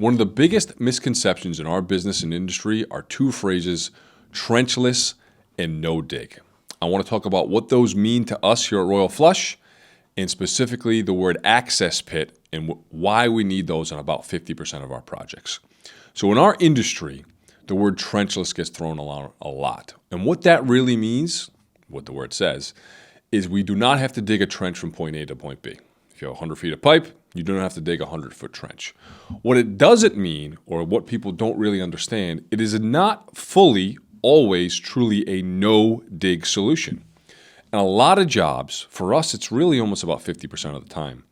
One of the biggest misconceptions in our business and industry are two phrases, trenchless and no dig. I want to talk about what those mean to us here at Royal Flush, and specifically the word access pit and why we need those on about 50% of our projects. So in our industry, the word trenchless gets thrown around a lot. And what that really means, what the word says, is we do not have to dig a trench from point A to point B. If you have 100 feet of pipe, you don't have to dig a 100-foot trench. What it doesn't mean, or what people don't really understand, it is not fully, always, truly a no-dig solution. And a lot of jobs, for us, it's really almost about 50% of the time,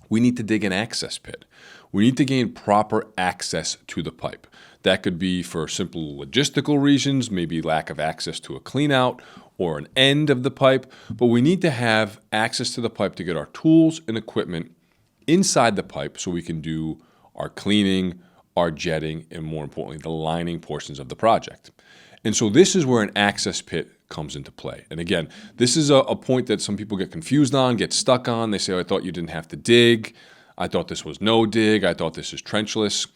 we need to dig an access pit. We need to gain proper access to the pipe. That could be for simple logistical reasons, maybe lack of access to a clean out or an end of the pipe, but we need to have access to the pipe to get our tools and equipment inside the pipe so we can do our cleaning, our jetting, and more importantly, the lining portions of the project. And so this is where an access pit comes into play. And again, this is a point that some people get confused on, get stuck on. They say, oh, I thought you didn't have to dig. I thought this was no dig. I thought this is trenchless.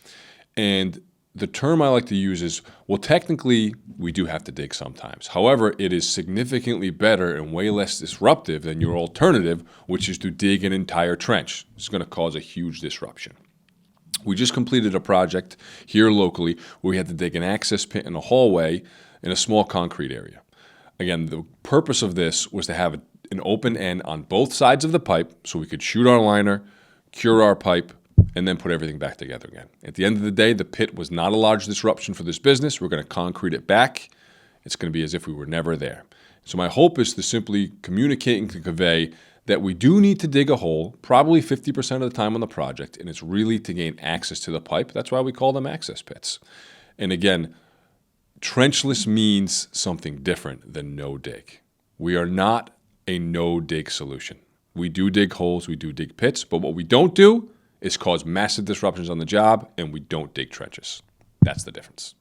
And the term I like to use is, well, technically, we do have to dig sometimes. However, it is significantly better and way less disruptive than your alternative, which is to dig an entire trench. It's going to cause a huge disruption. We just completed a project here locally where we had to dig an access pit in a hallway in a small concrete area. Again, the purpose of this was to have an open end on both sides of the pipe so we could shoot our liner, cure our pipe, and then put everything back together again. At the end of the day, the pit was not a large disruption for this business. We're going to concrete it back. It's going to be as if we were never there. So my hope is to simply communicate and to convey that we do need to dig a hole, probably 50% of the time on the project, and it's really to gain access to the pipe. That's why we call them access pits. And again, trenchless means something different than no dig. We are not a no dig solution. We do dig holes, we do dig pits, but what we don't do is cause massive disruptions on the job, and we don't dig trenches. That's the difference.